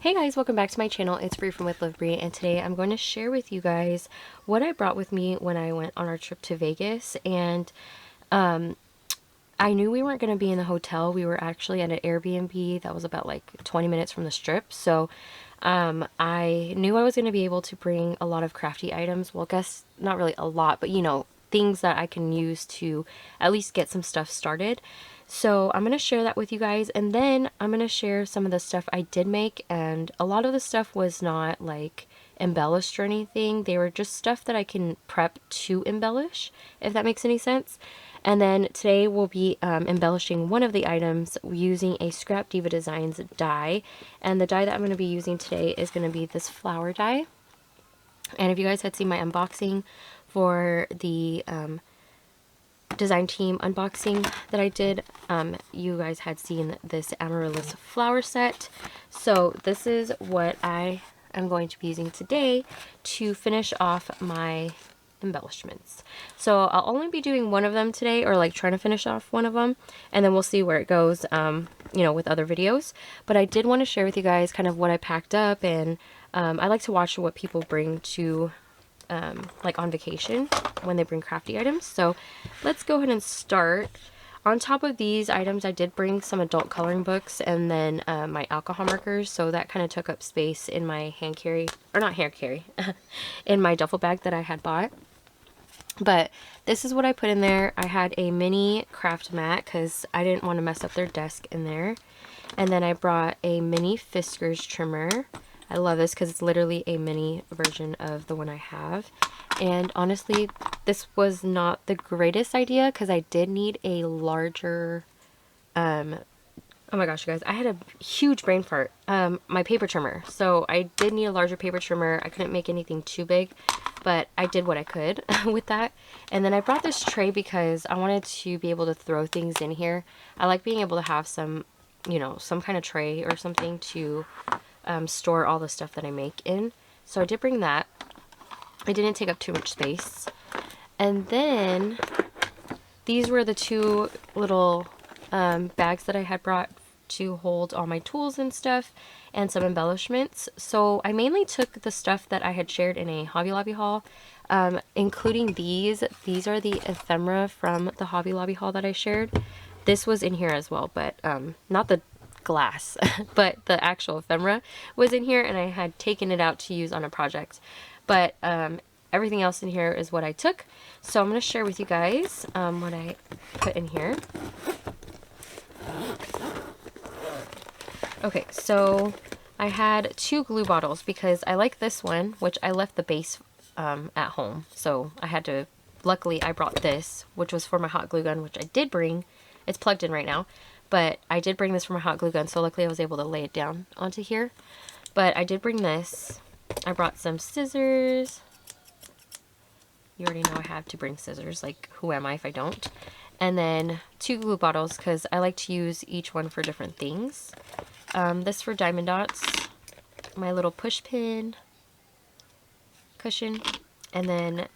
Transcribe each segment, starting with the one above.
Hey guys, welcome back to my channel. It's Bree from With Love Bree, and today I'm going to share with you guys what I brought with me when I went on our trip to Vegas. And I knew we weren't going to be in the hotel. We were actually at an Airbnb that was about like 20 minutes from the strip. So I knew I was going to be able to bring a lot of crafty items. Well, I guess not really a lot, but you know, things that I can use to at least get some stuff started. So I'm going to share that with you guys, and then I'm going to share some of the stuff I did make, and a lot of the stuff was not like embellished or anything. They were just stuff that I can prep to embellish, if that makes any sense. And then today we'll be embellishing one of the items using a Scrap Diva Designs die, and the die that I'm going to be using today is going to be this flower die. And if you guys had seen my unboxing for the design team unboxing that I did, you guys had seen this Amaryllis flower set. So this is what I am going to be using today to finish off my embellishments. So I'll only be doing one of them today, or like trying to finish off one of them, and then we'll see where it goes, you know, with other videos. But I did want to share with you guys kind of what I packed up, and I like to watch what people bring to like on vacation when they bring crafty items. So let's go ahead and start. On top of these items, I did bring some adult coloring books and then my alcohol markers, so that kind of took up space in my hand carry, or not hand carry, in my duffel bag that I had bought. But this is what I put in there. I had a mini craft mat because I didn't want to mess up their desk in there. And then I brought a mini Fiskars trimmer. I love this because it's literally a mini version of the one I have. And honestly, this was not the greatest idea because I did need a larger, oh my gosh, you guys, I had a huge brain fart, my paper trimmer. So I did need a larger paper trimmer. I couldn't make anything too big, but I did what I could with that. And then I brought this tray because I wanted to be able to throw things in here. I like being able to have some, you know, some kind of tray or something to store all the stuff that I make in. So I did bring that. It didn't take up too much space. And then these were the two little bags that I had brought to hold all my tools and stuff and some embellishments. So I mainly took the stuff that I had shared in a Hobby Lobby haul, including these. These are the ephemera from the Hobby Lobby haul that I shared. This was in here as well, but not the glass, but the actual ephemera was in here, and I had taken it out to use on a project. But everything else in here is what I took. So I'm going to share with you guys what I put in here. Okay, so I had 2 glue bottles because I like this one, which I left the base at home. So I had to, luckily I brought this, which was for my hot glue gun, which I did bring. It's plugged in right now. But I did bring this for my hot glue gun, so luckily I was able to lay it down onto here. But I did bring this. I brought some scissors. You already know I have to bring scissors, like who am I if I don't? And then 2 glue bottles because I like to use each one for different things. This for diamond dots, my little push pin cushion, and then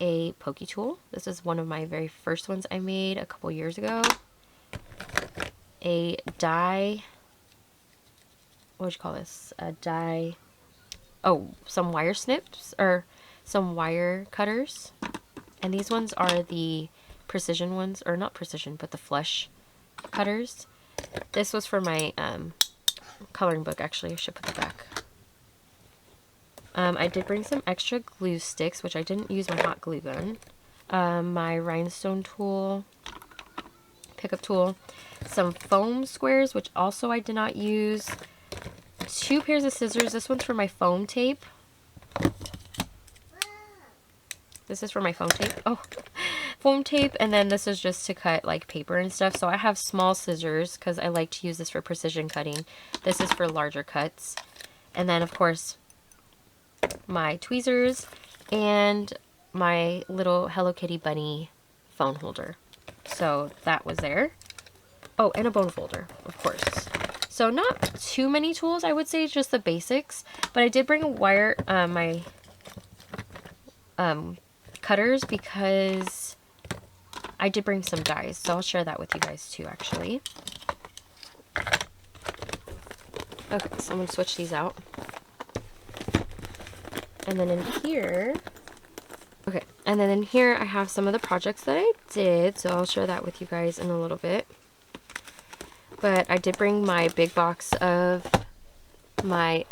a pokey tool. This is one of my very first ones I made a couple years ago. A die, what would you call this? A die, oh, some wire snips, or some wire cutters. And these ones are the precision ones, or not precision, but the flush cutters. This was for my coloring book, actually. I should put that back. I did bring some extra glue sticks, which I didn't use my hot glue gun. My rhinestone tool, pickup tool. Some foam squares, which also I did not use. 2 pairs of scissors. This one's for my foam tape. This is for my foam tape. Oh, foam tape. And then this is just to cut like paper and stuff. So I have small scissors because I like to use this for precision cutting. This is for larger cuts. And then of course my tweezers and my little Hello Kitty bunny phone holder. So that was there. Oh, and a bone folder, of course. So not too many tools, I would say, just the basics. But I did bring a wire, my cutters, because I did bring some dies. So I'll share that with you guys too, actually. Okay, so I'm going to switch these out. And then in here, okay, and then in here I have some of the projects that I did, so I'll share that with you guys in a little bit. But I did bring my big box of my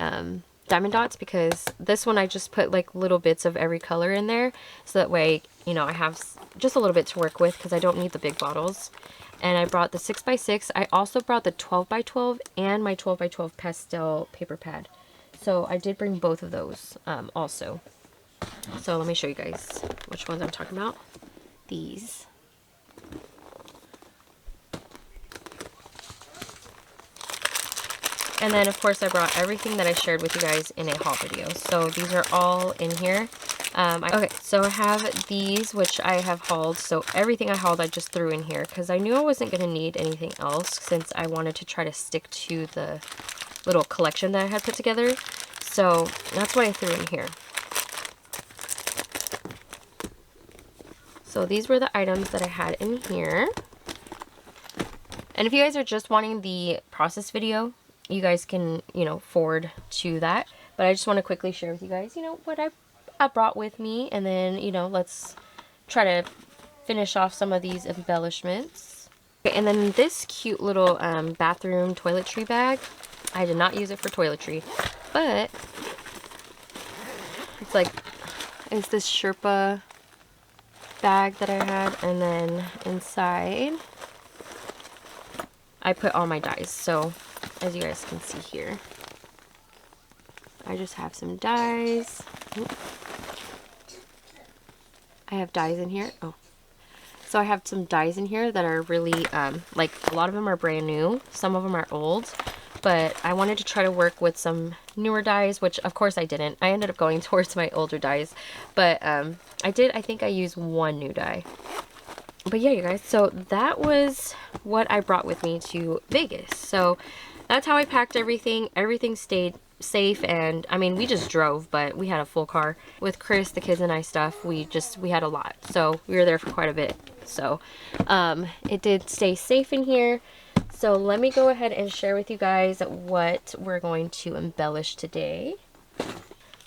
diamond dots, because this one I just put like little bits of every color in there, so that way, you know, I have just a little bit to work with because I don't need the big bottles. And I brought the 6x6. I also brought the 12x12 and my 12x12 pastel paper pad. So I did bring both of those also. So let me show you guys which ones I'm talking about. These. And then, of course, I brought everything that I shared with you guys in a haul video. So these are all in here. Okay, so I have these, which I have hauled. So everything I hauled, I just threw in here because I knew I wasn't going to need anything else, since I wanted to try to stick to the little collection that I had put together. So that's what I threw in here. So these were the items that I had in here. And if you guys are just wanting the process video, you guys can, you know, forward to that. But I just want to quickly share with you guys, you know, what I brought with me. And then, you know, let's try to finish off some of these embellishments. Okay, and then this cute little bathroom toiletry bag. I did not use it for toiletry, but it's like, it's this Sherpa bag that I had. And then inside, I put all my dyes. So as you guys can see here, I just have some dyes. I have dyes in here. Oh, so I have some dyes in here that are really, like, a lot of them are brand new. Some of them are old. But I wanted to try to work with some newer dyes, which of course I didn't. I ended up going towards my older dyes. But I think I used one new dye. But yeah, you guys, so that was what I brought with me to Vegas. So that's how I packed everything. Everything stayed safe, and I mean, we just drove, but we had a full car with Chris, the kids, and I stuff. We had a lot, so we were there for quite a bit. So it did stay safe in here. So let me go ahead and share with you guys what we're going to embellish today.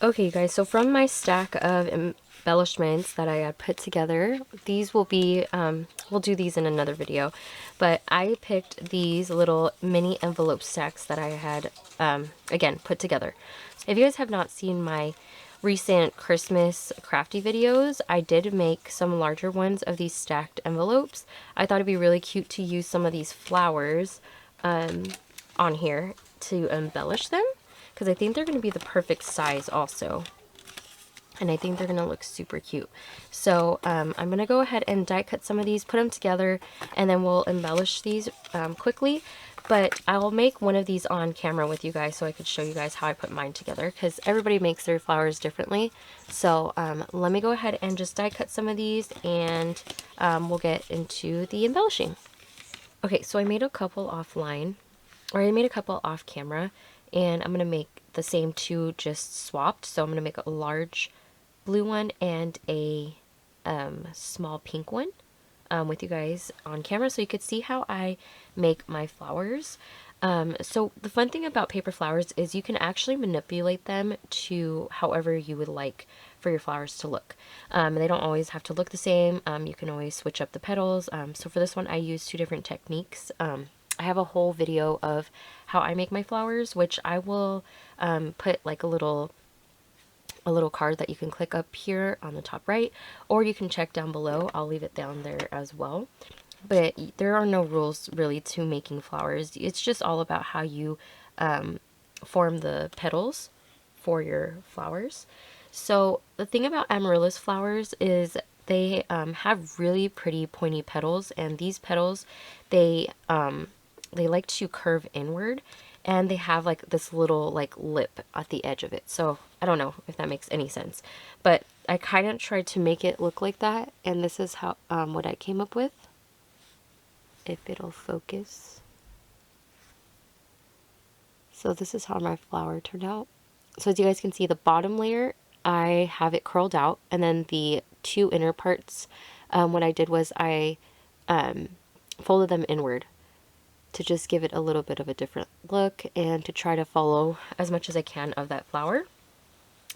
Okay, you guys, so from my stack of embellishments that I had put together, these will be, we'll do these in another video, but I picked these little mini envelope stacks that I had, again, put together. If you guys have not seen my recent Christmas crafty videos, I did make some larger ones of these stacked envelopes. I thought it'd be really cute to use some of these flowers on here to embellish them, because I think they're going to be the perfect size also. And I think they're going to look super cute. So I'm going to go ahead and die cut some of these, put them together, and then we'll embellish these quickly. But I'll make one of these on camera with you guys so I could show you guys how I put mine together, because everybody makes their flowers differently. So let me go ahead and just die cut some of these, and we'll get into the embellishing. Okay, so I made a couple offline, or I made a couple off camera, and I'm going to make the same two just swapped. So I'm going to make a large blue one and a small pink one with you guys on camera, so you could see how I make my flowers. So the fun thing about paper flowers is you can actually manipulate them to however you would like for your flowers to look. They don't always have to look the same. You can always switch up the petals. So for this one, I use two different techniques. I have a whole video of how I make my flowers, which I will put like a little card that you can click up here on the top right, or you can check down below. I'll leave it down there as well. But there are no rules really to making flowers. It's just all about how you form the petals for your flowers. So the thing about Amaryllis flowers is they have really pretty pointy petals, and these petals, they like to curve inward, and they have like this little like lip at the edge of it. So I don't know if that makes any sense, but I kind of tried to make it look like that, and this is how what I came up with. If it'll focus. So this is how my flower turned out. So as you guys can see, the bottom layer, I have it curled out, and then the two inner parts, what I did was I folded them inward. to just give it a little bit of a different look and to try to follow as much as I can of that flower.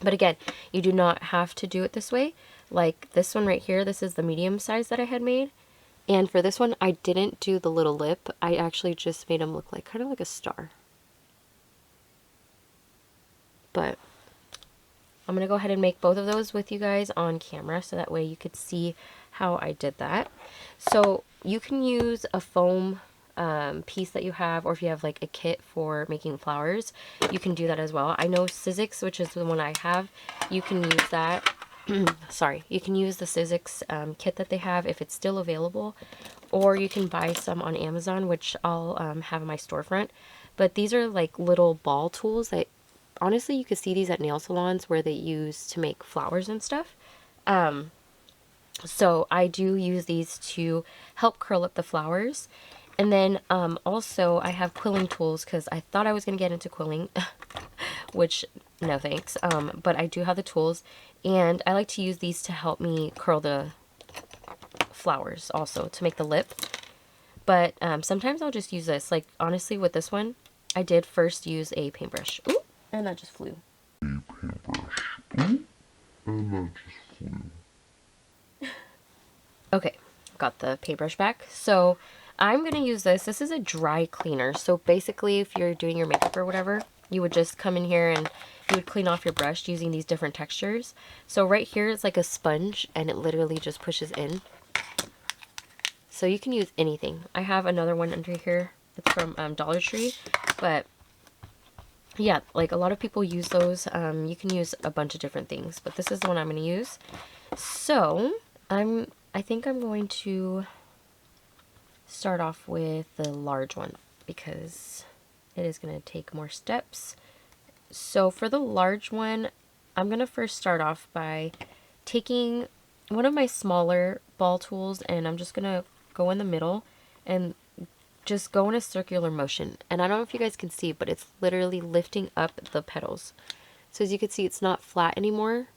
But again, you do not have to do it this way. Like this one right here, this is the medium size that I had made. And for this one, I didn't do the little lip. I actually just made him look like kind of like a star. But I'm going to go ahead and make both of those with you guys on camera so that way you could see how I did that. So you can use a foam piece that you have, or if you have like a kit for making flowers, you can do that as well. I know Sizzix, which is the one I have, you can use that. Sorry, you can use the Sizzix kit that they have if it's still available, or you can buy some on Amazon, which I'll have in my storefront. But these are like little ball tools that honestly you could see these at nail salons where they use to make flowers and stuff. So I do use these to help curl up the flowers. And then also I have quilling tools because I thought I was going to get into quilling, which no thanks. But I do have the tools, and I like to use these to help me curl the flowers also to make the lip. But sometimes I'll just use this. Like honestly with this one, I did first use a paintbrush. Ooh, and that just flew. Okay, got the paintbrush back. So I'm going to use this. This is a dry cleaner. So basically if you're doing your makeup or whatever, you would just come in here and you would clean off your brush using these different textures. So right here it's like a sponge and it literally just pushes in. So you can use anything. I have another one under here. It's from Dollar Tree. But yeah, like a lot of people use those. You can use a bunch of different things. But this is the one I'm going to use. So I think I'm going to start off with the large one because it is going to take more steps. So for the large one, I'm going to first start off by taking one of my smaller ball tools, and I'm just going to go in the middle and just go in a circular motion. And I don't know if you guys can see, but it's literally lifting up the petals. So as you can see, it's not flat anymore.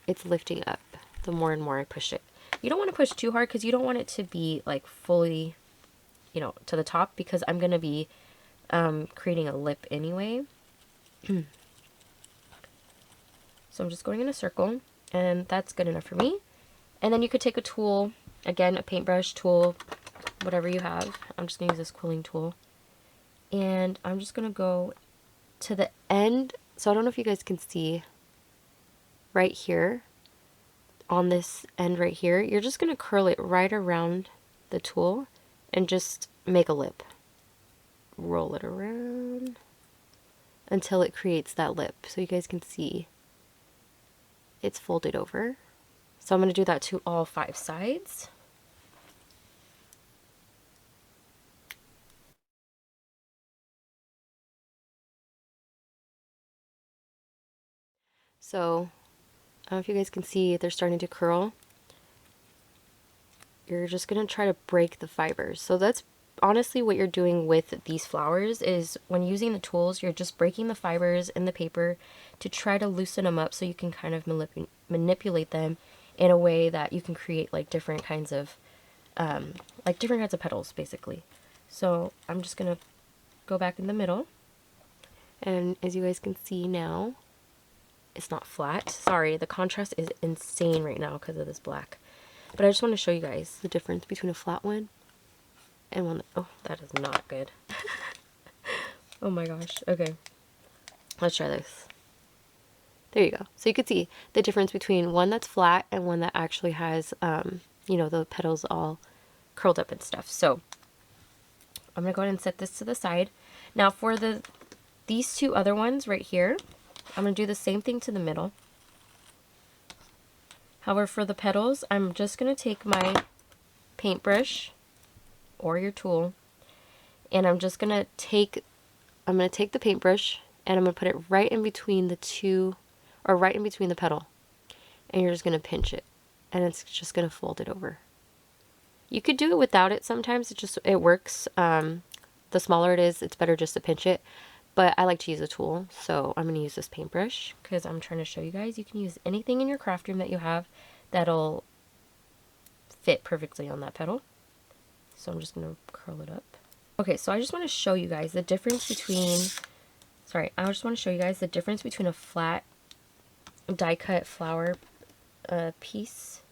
It's lifting up the more and more I push it. You don't want to push too hard because you don't want it to be like fully, you know, to the top, because I'm going to be creating a lip anyway. So I'm just going in a circle, and that's good enough for me. And then you could take a tool, again, a paintbrush tool, whatever you have. I'm just going to use this quilling tool. And I'm just going to go to the end. So I don't know if you guys can see right here. On this end right here, you're just going to curl it right around the tool and just make a lip. Roll it around until it creates that lip. So you guys can see it's folded over. So I'm going to do that to all 5 sides. So I don't know if you guys can see, they're starting to curl. You're just going to try to break the fibers. So that's honestly what you're doing with these flowers, is when using the tools, you're just breaking the fibers in the paper to try to loosen them up so you can kind of manipulate them in a way that you can create like different kinds of petals basically. So I'm just going to go back in the middle, and as you guys can see now, it's not flat. Sorry, the contrast is insane right now because of this black. But I just want to show you guys the difference between a flat one and one that, oh, that is not good. Oh my gosh. Okay. Let's try this. There you go. So you can see the difference between one that's flat and one that actually has, you know, the petals all curled up and stuff. So I'm going to go ahead and set this to the side. Now for these 2 other ones right here, I'm going to do the same thing to the middle. However, for the petals, I'm just going to take my paintbrush or your tool, and I'm just going to take the paintbrush and I'm going to put it right in between the 2, or right in between the petal. And you're just going to pinch it, and it's just going to fold it over. You could do it without it sometimes. It works. The smaller it is, it's better just to pinch it. But I like to use a tool, so I'm going to use this paintbrush because I'm trying to show you guys you can use anything in your craft room that you have that'll fit perfectly on that petal. So I'm just going to curl it up. Okay, so I just want to show you guys the difference between, I just want to show you guys the difference between a flat die cut flower piece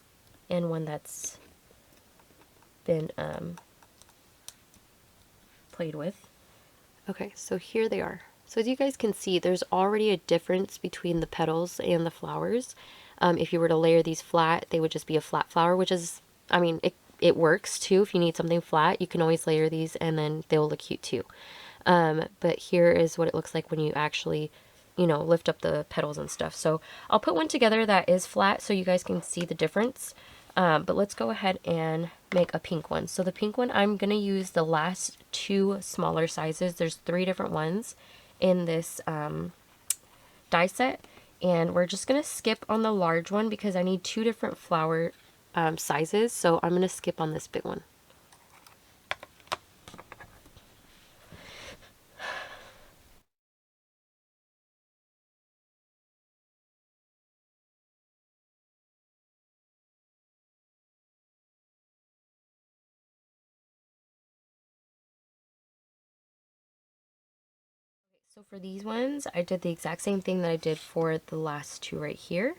and one that's been played with. Okay, so here they are. So as you guys can see, there's already a difference between the petals and the flowers. If you were to layer these flat, they would just be a flat flower, which is, I mean, it works too. If you need something flat, you can always layer these and then they'll look cute too. But here is what it looks like when you actually, you know, lift up the petals and stuff. So I'll put one together that is flat so you guys can see the difference. But let's go ahead and make a pink one. So the pink one, I'm going to use the last two smaller sizes. There's 3 different ones in this die set. And we're just going to skip on the large one because I need 2 different flower sizes. So I'm going to skip on this big one. So for these ones, I did the exact same thing that I did for the last 2 right here,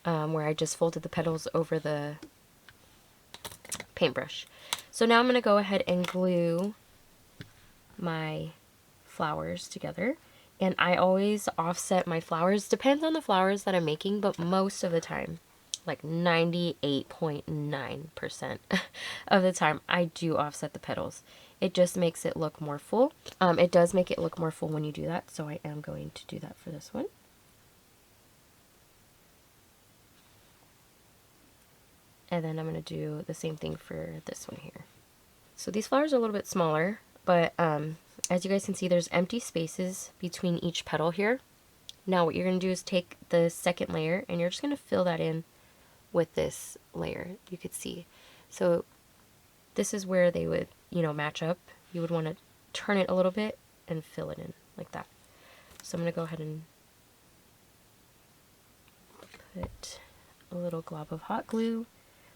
where I just folded the petals over the paintbrush. So now I'm going to go ahead and glue my flowers together. And I always offset my flowers. Depends on the flowers that I'm making, but most of the time, like 98.9% of the time, I do offset the petals. It just makes it look more full. It does make it look more full when you do that, so I am going to do that for this one. And then I'm going to do the same thing for this one here. So these flowers are a little bit smaller, but as you guys can see, there's empty spaces between each petal here. Now what you're going to do is take the second layer and you're just going to fill that in with this layer, you could see. So this is where they would, you know, match up. You would want to turn it a little bit and fill it in like that. So I'm going to go ahead and put a little glob of hot glue.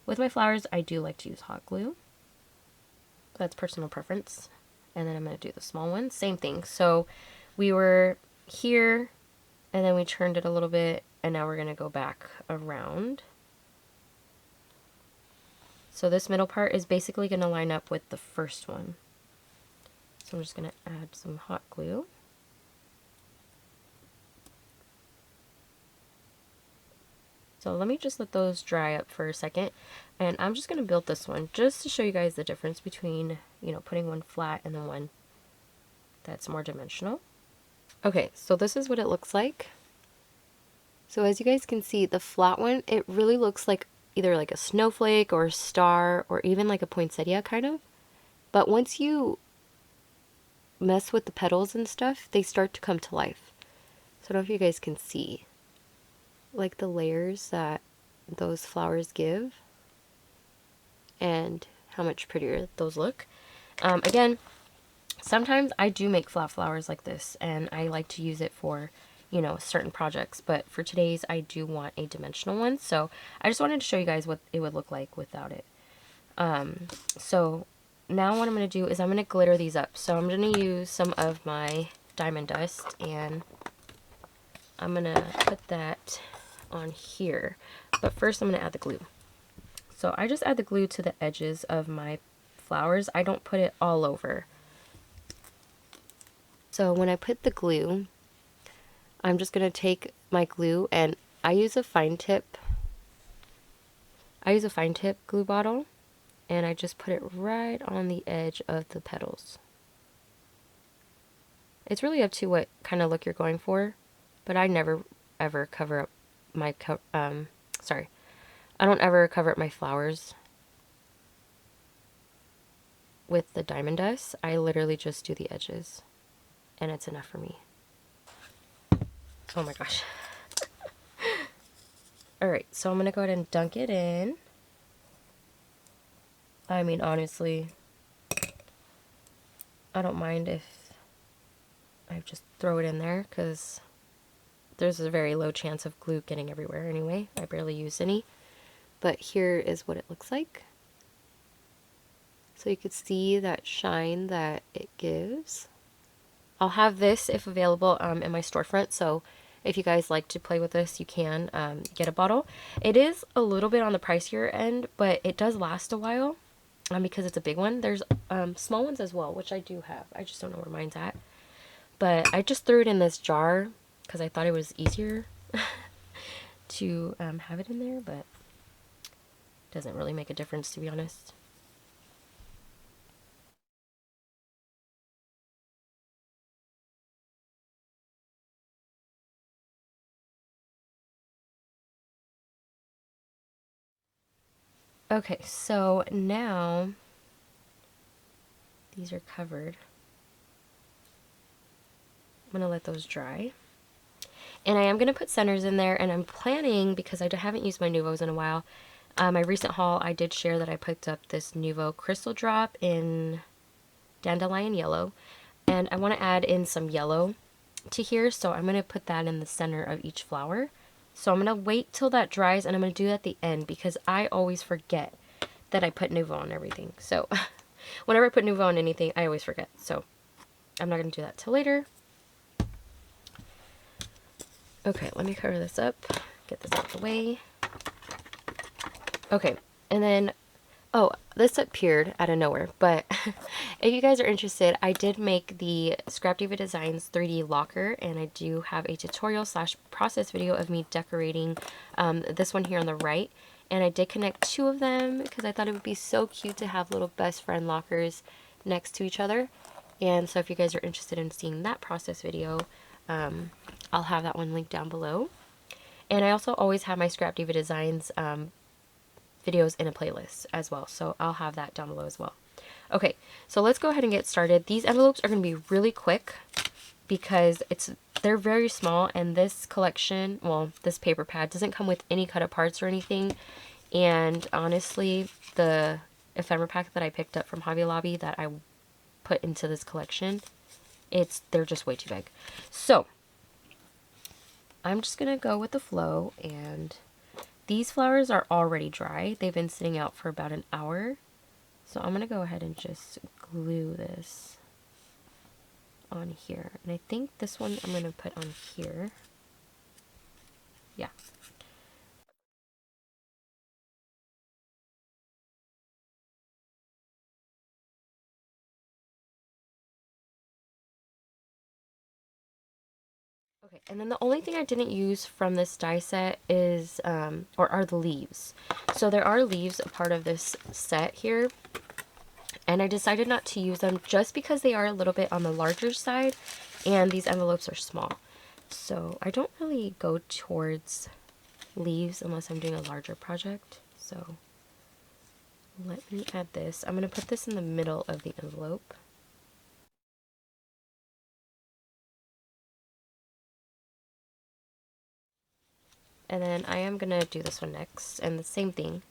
With my flowers, I do like to use hot glue. That's personal preference. And then I'm going to do the small one. Same thing. So we were here, and then we turned it a little bit, and now we're going to go back around. So this middle part is basically going to line up with the first one. So I'm just going to add some hot glue. So let me just let those dry up for a second, and I'm just going to build this one just to show you guys the difference between, you know, putting one flat and then one that's more dimensional. Okay, so this is what it looks like. So as you guys can see, the flat one, it really looks like either like a snowflake or a star or even like a poinsettia kind of. But once you mess with the petals and stuff, they start to come to life. So I don't know if you guys can see like the layers that those flowers give and how much prettier those look. Again, sometimes I do make flat flowers like this and I like to use it for, you know, certain projects, but for today's I do want a dimensional one, so I just wanted to show you guys what it would look like without it. So now what I'm going to do is I'm going to glitter these up. So I'm going to use some of my diamond dust and I'm going to put that on here, but first I'm going to add the glue. So I just add the glue to the edges of my flowers. I don't put it all over. So when I put the glue, I'm just going to take my glue and I use a fine tip glue bottle, and I just put it right on the edge of the petals. It's really up to what kind of look you're going for, but I never ever cover up my I don't ever cover up my flowers with the diamond dust. I literally just do the edges and it's enough for me. Oh my gosh. Alright, so I'm gonna go ahead and dunk it in. I mean, honestly, I don't mind if I just throw it in there because there's a very low chance of glue getting everywhere anyway. I barely use any. But here is what it looks like. so you could see that shine that it gives. I'll have this, if available, in my storefront, so if you guys like to play with this, you can get a bottle. It is a little bit on the pricier end, but it does last a while because it's a big one. There's small ones as well, which I do have. I just don't know where mine's at. But I just threw it in this jar because I thought it was easier to have it in there, but it doesn't really make a difference, to be honest. Okay, so now these are covered. I'm going to let those dry. And I am going to put centers in there, and I'm planning, because I haven't used my Nuvos in a while, my recent haul, I did share that I picked up this Nuvo Crystal Drop in Dandelion Yellow, and I want to add in some yellow to here, so I'm going to put that in the center of each flower. So I'm going to wait till that dries, and I'm going to do that at the end, because I always forget that I put Nuvo on everything. So whenever I put Nuvo on anything, I always forget. So I'm not going to do that till later. Okay, let me cover this up, get this out of the way. Okay, and then, oh, this appeared out of nowhere, but if you guys are interested, I did make the Scrap Diva Designs 3D locker, and I do have a tutorial / process video of me decorating this one here on the right. And I did connect 2 of them because I thought it would be so cute to have little best friend lockers next to each other. And so if you guys are interested in seeing that process video, I'll have that one linked down below. And I also always have my Scrap Diva Designs videos in a playlist as well, so I'll have that down below as well. Okay, so let's go ahead and get started. These envelopes are going to be really quick because they're very small, and this collection, well, this paper pad doesn't come with any cut aparts or anything. And honestly, the ephemera pack that I picked up from Hobby Lobby that I put into this collection, they're just way too big. So I'm just gonna go with the flow, and these flowers are already dry. They've been sitting out for about an hour. So I'm gonna go ahead and just glue this on here. And I think this one I'm gonna put on here. Yeah. Okay, and then the only thing I didn't use from this die set is, or are the leaves. So there are leaves a part of this set here, and I decided not to use them just because they are a little bit on the larger side, and these envelopes are small. So I don't really go towards leaves unless I'm doing a larger project. So let me add this. I'm going to put this in the middle of the envelope. And then I am going to do this one next, and the same thing.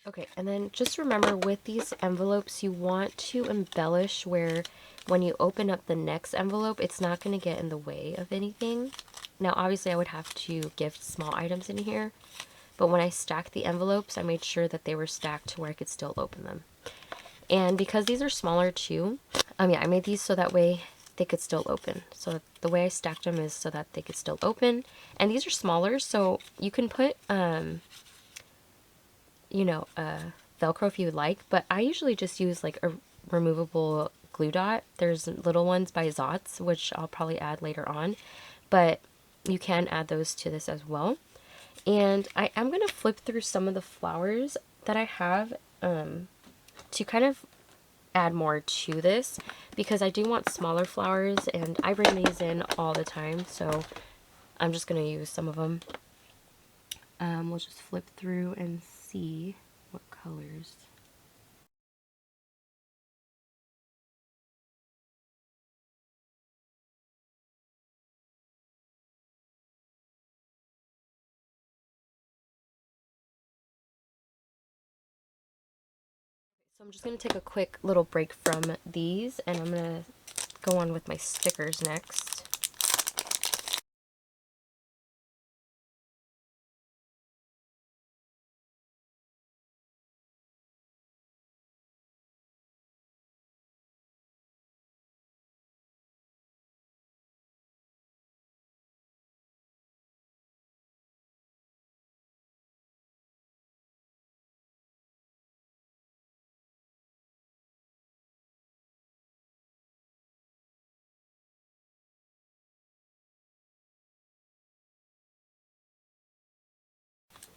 Okay, and then just remember with these envelopes, you want to embellish where when you open up the next envelope, it's not going to get in the way of anything. Now, obviously, I would have to gift small items in here, but when I stacked the envelopes, I made sure that they were stacked to where I could still open them. And because these are smaller too, yeah, I made these so that way they could still open. So the way I stacked them is so that they could still open. And these are smaller, so you can put, you know, Velcro if you would like, but I usually just use like a removable glue dot. There's little ones by xoxo, which I'll probably add later on, but you can add those to this as well. And I am going to flip through some of the flowers that I have to kind of add more to this, because I do want smaller flowers, and I bring these in all the time, so I'm just going to use some of them. We'll just flip through and see what colors. So I'm just going to take a quick little break from these, and I'm going to go on with my stickers next.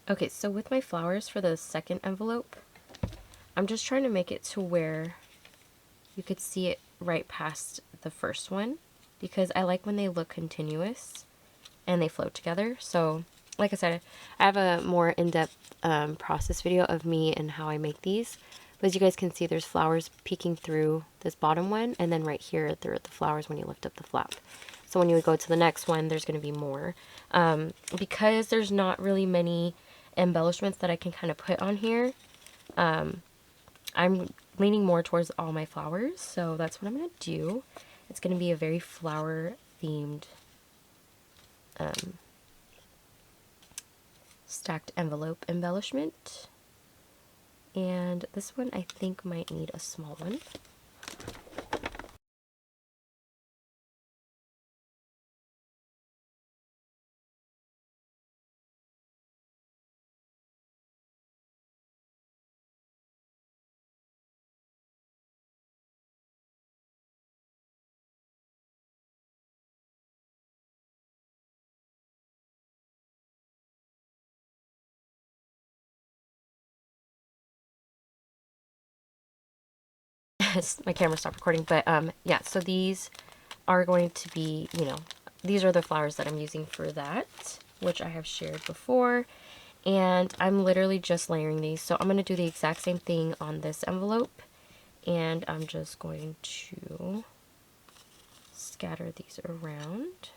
Okay, so with my flowers for the second envelope, I'm just trying to make it to where you could see it right past the first one, because I like when they look continuous and they flow together. So, like I said, I have a more in-depth process video of me and how I make these. But as you guys can see, there's flowers peeking through this bottom one, and then right here, there are the flowers when you lift up the flap. So when you go to the next one, there's going to be more. Because there's not really many embellishments that I can kind of put on here, I'm leaning more towards all my flowers, so that's what I'm going to do. It's going to be a very flower-themed stacked envelope embellishment. And this one I think might need a small one. My camera stopped recording, but yeah, so these are going to be, you know, these are the flowers that I'm using for that, which I have shared before, and I'm literally just layering these. So I'm going to do the exact same thing on this envelope, and I'm just going to scatter these around.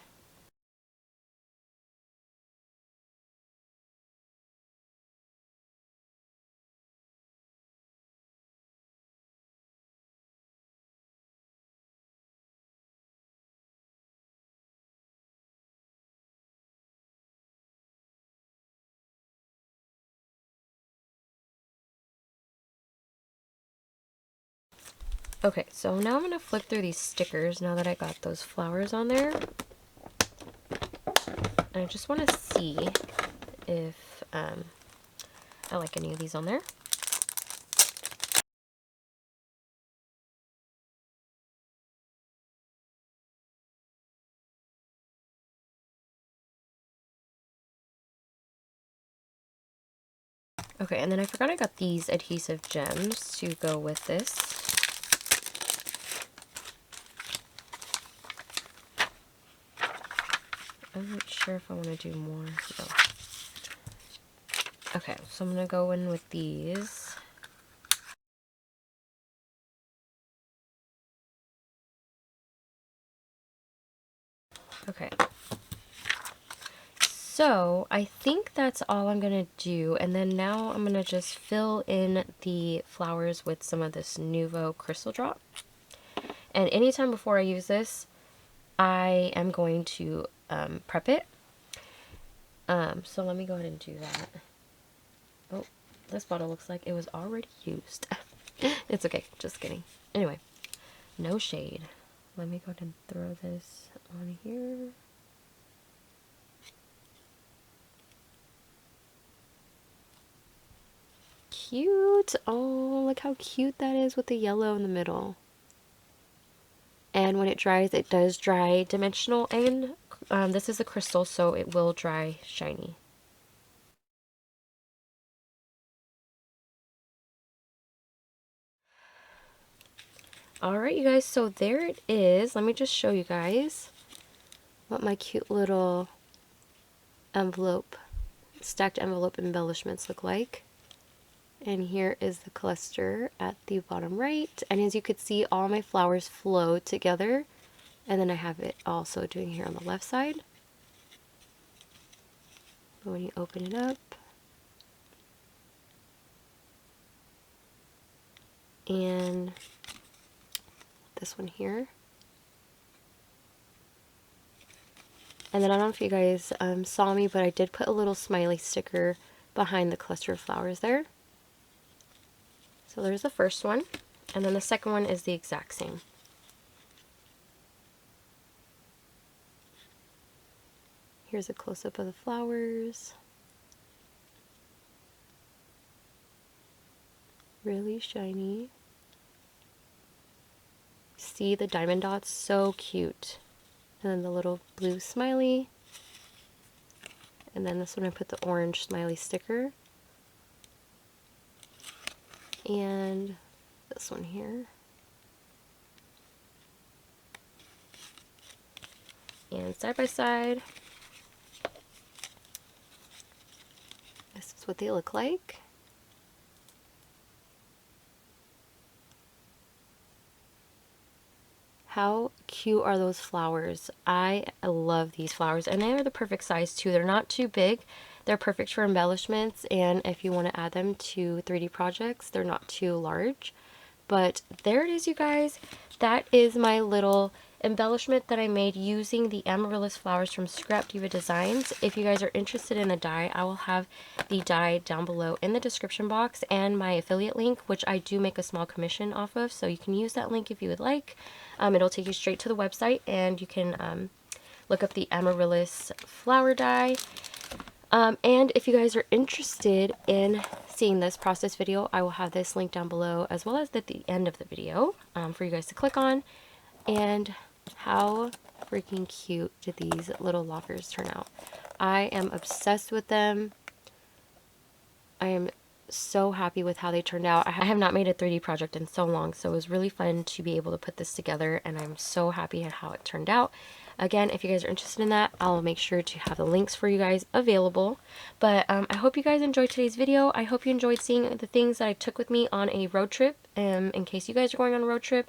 Okay, so now I'm going to flip through these stickers now that I got those flowers on there. And I just want to see if I like any of these on there. Okay, and then I forgot I got these adhesive gems to go with this. I'm not sure if I want to do more. No. Okay, so I'm going to go in with these. Okay. So, I think that's all I'm going to do, and then now I'm going to just fill in the flowers with some of this Nuvo Crystal Drop. And anytime before I use this, I am going to prep it. So let me go ahead and do that. Oh, this bottle looks like it was already used. It's okay, just kidding. Anyway, no shade. Let me go ahead and throw this on here. Cute! Oh, look how cute that is with the yellow in the middle. And when it dries, it does dry dimensional, and this is a crystal, so it will dry shiny. Alright, you guys, so there it is. Let me just show you guys what my cute little stacked envelope embellishments look like. And here is the cluster at the bottom right. And as you could see, all my flowers flow together. And then I have it also doing here on the left side. But when you open it up, and this one here, And then I don't know if you guys saw me, but I did put a little smiley sticker behind the cluster of flowers there. So there's the first one. And then the second one is the exact same. Here's a close-up of the flowers. Really shiny. See the diamond dots? So cute. And then the little blue smiley. And then this one I put the orange smiley sticker. And this one here. And side by side. This is what they look like. How cute are those flowers? I love these flowers, and they are the perfect size too. They're not too big. They're perfect for embellishments, and if you want to add them to 3D projects, they're not too large. But there it is, you guys. That is my little embellishment that I made using the Amaryllis flowers from Scrap Diva Designs. If you guys are interested in the die, I will have the die down below in the description box and my affiliate link, which I do make a small commission off of, so you can use that link if you would like. It'll take you straight to the website, and you can look up the Amaryllis flower die. And if you guys are interested in seeing this process video, I will have this link down below as well as at the end of the video for you guys to click on. And how freaking cute did these little lockers turn out? I am obsessed with them. I am so happy with how they turned out. I have not made a 3D project in so long, so it was really fun to be able to put this together, and I'm so happy at how it turned out. Again, if you guys are interested in that, I'll make sure to have the links for you guys available. But I hope you guys enjoyed today's video. I hope you enjoyed seeing the things that I took with me on a road trip, in case you guys are going on a road trip,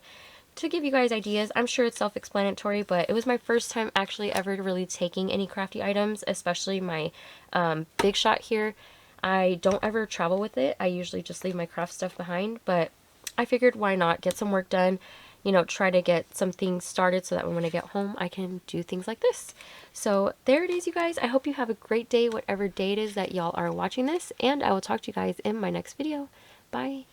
to give you guys ideas. I'm sure it's self-explanatory, but it was my first time actually ever really taking any crafty items, especially my big shot here. I don't ever travel with it. I usually just leave my craft stuff behind, but I figured why not get some work done, you know, try to get some things started so that when I get home I can do things like this. So there it is, you guys. I hope you have a great day, whatever day it is that y'all are watching this, and I will talk to you guys in my next video. Bye.